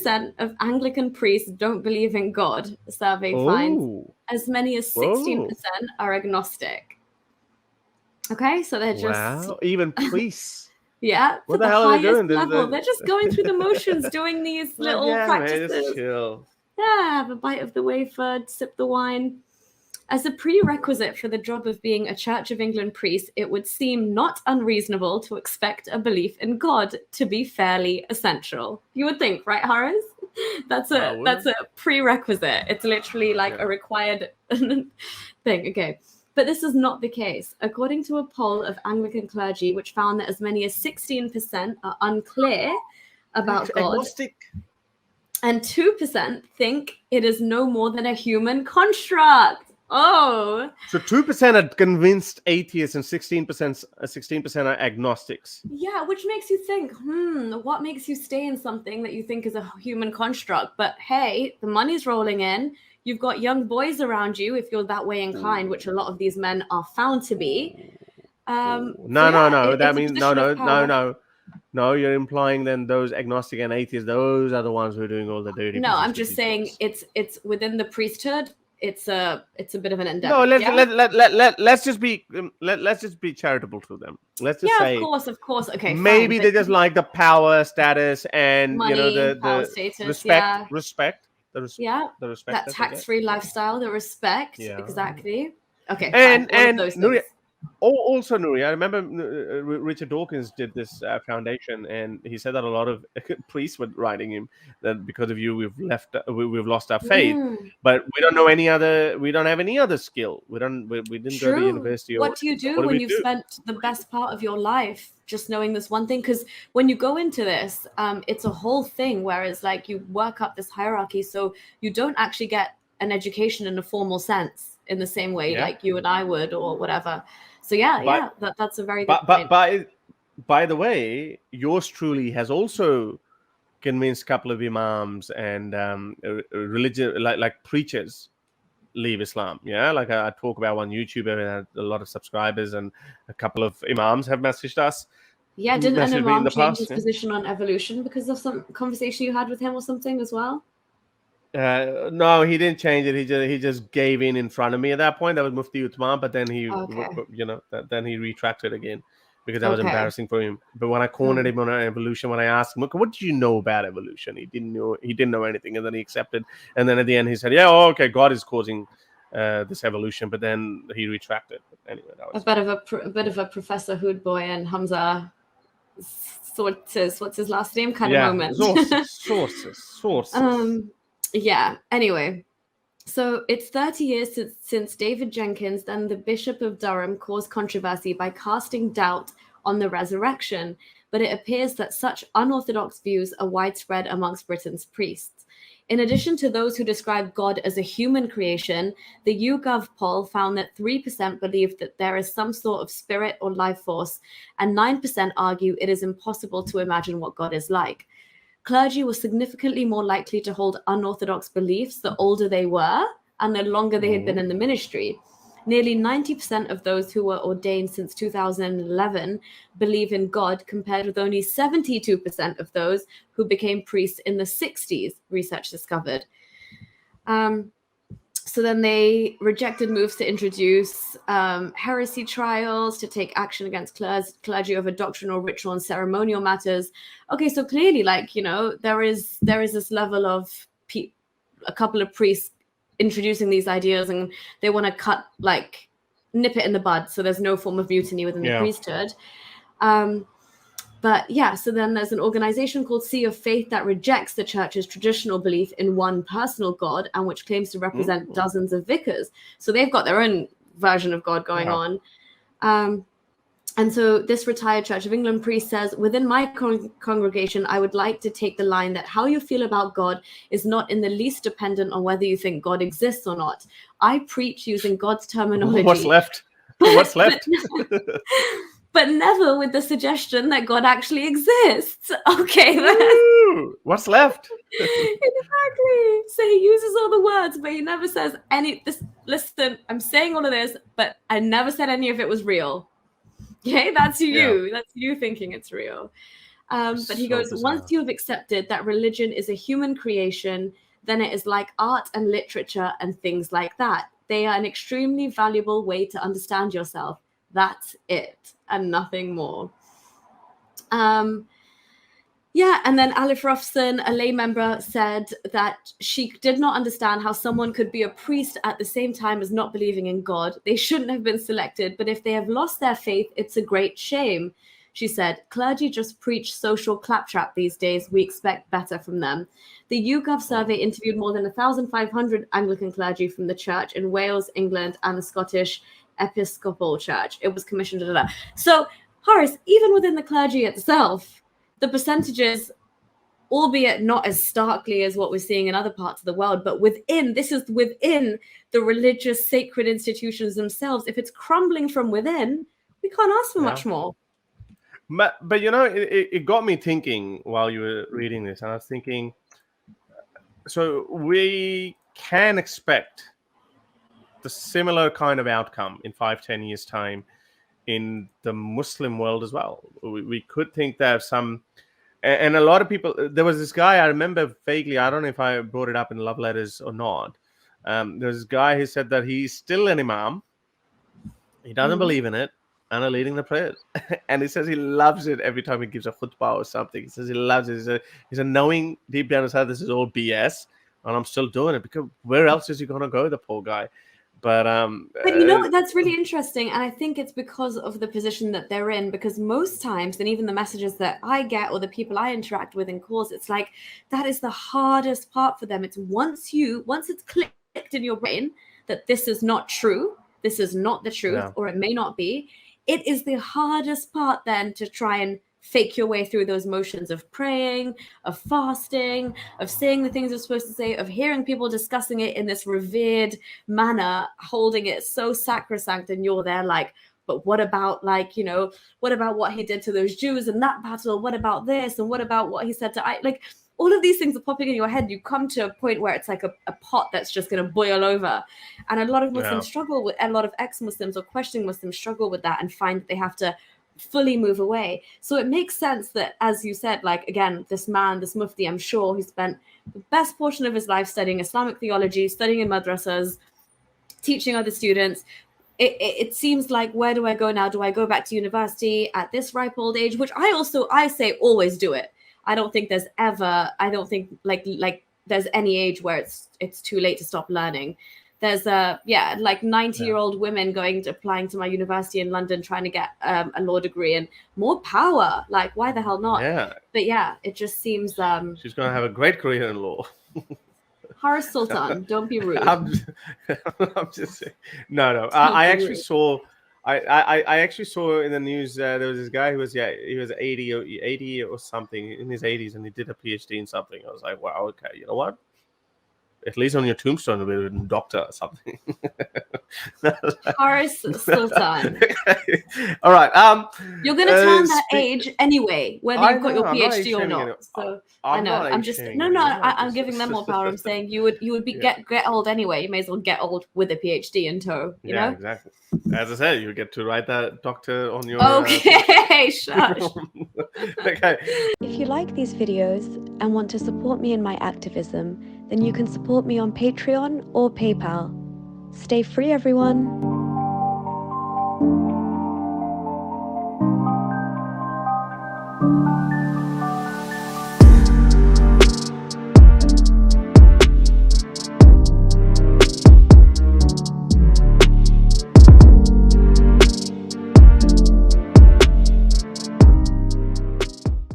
2% of Anglican priests don't believe in God, the survey finds. As many as 16% are agnostic. Okay, so they're just... Wow, even priests. Yeah, What for the the hell are they highest doing? level. They're just going through the motions, doing these little practices. Man, just chill. Yeah, have a bite of the wafer, sip the wine. As a prerequisite for the job of being a Church of England priest, it would seem not unreasonable to expect a belief in God to be fairly essential. You would think, right, Horace? That's a prerequisite. It's literally like a required thing. Okay. But this is not the case. According to a poll of Anglican clergy, which found that as many as 16% are unclear about God, agnostic, and 2% think it is no more than a human construct. Oh, so 2% are convinced atheists and 16% are agnostics. Yeah, which makes you think, what makes you stay in something that you think is a human construct? But hey, the money's rolling in. You've got young boys around you, if you're that way inclined, which a lot of these men are found to be. No. That means no. You're implying then those agnostic and atheists, those are the ones who are doing all the dirty. No, I'm just saying it's within the priesthood. It's a bit of an endeavor. No, let's just be charitable to them. Let's just say, of course. Okay, maybe fine, they just like the power, status, and money, the status, respect. The respect. That tax-free lifestyle, the respect, exactly. Okay, and those Nuria, also Nuria, I remember Richard Dawkins did this foundation, and he said that a lot of priests were writing him that because of you we've lost our faith, but we don't know any other. We don't have any other skill. We didn't go to university. What do you do when you've spent the best part of your life just knowing this one thing? Because when you go into this, it's a whole thing. Whereas like you work up this hierarchy, so you don't actually get an education in a formal sense in the same way like you and I would or whatever. So that's a very good point. By the way, yours truly has also convinced a couple of imams and religious like preachers leave Islam. Yeah, like I talk about on YouTube, and had a lot of subscribers, and a couple of imams have messaged us. Yeah, didn't an imam change his position on evolution because of some conversation you had with him or something as well? No, he didn't change it. He just gave in front of me at that point. That was Mufti Uthman, but then he then he retracted again because that was embarrassing for him. But when I cornered him on evolution, when I asked him, "What do you know about evolution?" He didn't know anything, and then he accepted. And then at the end, he said, "Yeah, okay, God is causing this evolution," but then he retracted. But anyway, that was a bit of a Professor Hood boy and Hamza. What's his last name? Kind of moment. Sources. Yeah, anyway, so it's 30 years since David Jenkins, then the Bishop of Durham, caused controversy by casting doubt on the resurrection, but it appears that such unorthodox views are widespread amongst Britain's priests. In addition to those who describe God as a human creation, the YouGov poll found that 3% believe that there is some sort of spirit or life force, and 9% argue it is impossible to imagine what God is like. Clergy were significantly more likely to hold unorthodox beliefs the older they were and the longer they had been in the ministry. Nearly 90% of those who were ordained since 2011 believe in God, compared with only 72% of those who became priests in the 60s, research discovered. So then they rejected moves to introduce heresy trials, to take action against clergy over doctrinal, ritual, and ceremonial matters. Okay, so clearly, there is this level of a couple of priests introducing these ideas, and they want to nip it in the bud, so there's no form of mutiny within the priesthood. But yeah, so then there's an organization called Sea of Faith that rejects the church's traditional belief in one personal God and which claims to represent dozens of vicars. So they've got their own version of God going on. And so this retired Church of England priest says, within my congregation, I would like to take the line that how you feel about God is not in the least dependent on whether you think God exists or not. I preach using God's terminology. What's left? What's left? But never with the suggestion that God actually exists. Okay. What's left? Exactly. So he uses all the words, but he never says listen, I'm saying all of this, but I never said any of it was real. Okay, that's you. Yeah. That's you thinking it's real. But he goes, once you have accepted that religion is a human creation, then it is like art and literature and things like that. They are an extremely valuable way to understand yourself. That's it, and nothing more. Yeah, and then Alif Rofson, a lay member, said that she did not understand how someone could be a priest at the same time as not believing in God. They shouldn't have been selected, but if they have lost their faith, it's a great shame. She said, clergy just preach social claptrap these days. We expect better from them. The YouGov survey interviewed more than 1,500 Anglican clergy from the church in Wales, England, and the Scottish Episcopal Church. It was commissioned. So, Horace, even within the clergy itself, the percentages, albeit not as starkly as what we're seeing in other parts of the world, but this is within the religious sacred institutions themselves. If it's crumbling from within, we can't ask for much more. But you know, it got me thinking while you were reading this, and I was thinking, so we can expect the similar kind of outcome in 5-10 years time in the Muslim world as well. We could think that some, and a lot of people, there was this guy I remember vaguely, I don't know if I brought it up in Love Letters or not. There's this guy who said that he's still an imam, he doesn't believe in it, and are leading the prayers. And he says he loves it every time he gives a khutbah or something. He says he loves it. He's a knowing deep down his heart, this is all BS, and I'm still doing it, because where else is he going to go, the poor guy? But you know, that's really interesting. And I think it's because of the position that they're in, because most times, and even the messages that I get or the people I interact with in calls, it's like that is the hardest part for them. It's once it's clicked in your brain that this is not true, this is not the truth, or it may not be, it is the hardest part then to try and fake your way through those motions of praying, of fasting, of saying the things you're supposed to say, of hearing people discussing it in this revered manner, holding it so sacrosanct, and you're there like, but what about, like, you know, what about what he did to those Jews in that battle? What about this? And what about what he said to like, all of these things are popping in your head. You come to a point where it's like a pot that's just going to boil over. And a lot of Muslims struggle with, a lot of ex-Muslims or questioning Muslims struggle with that and find that they have to fully move away. So it makes sense that, as you said, like, again, this man, this mufti, I'm sure, who spent the best portion of his life studying Islamic theology, studying in madrasas, teaching other students, it seems like, where do I go now? Do I go back to university at this ripe old age? Which I say always do it. I don't think there's any age where it's too late to stop learning. There's 90-year-old women applying to my university in London, trying to get a law degree, and more power. Like, why the hell not? Yeah. But yeah, it just seems she's going to have a great career in law. Horace Sultan, don't be rude. I'm just saying. No. I actually saw. I actually saw in the news there was this guy who was 80 or something, in his 80s, and he did a PhD in something. I was like, wow, okay, you know what? At least on your tombstone, it'll be written doctor or something. Horace Sultan. All right. You're going to turn that age anyway, whether you've got your PhD or not. So I know. I'm just I'm giving them more power. I'm saying you would get old anyway. You may as well get old with a PhD in tow. You know? Exactly. As I said, you get to write that doctor on your. Okay, shush. Okay. If you like these videos and want to support me in my activism, then you can support me on Patreon or PayPal. Stay free, everyone.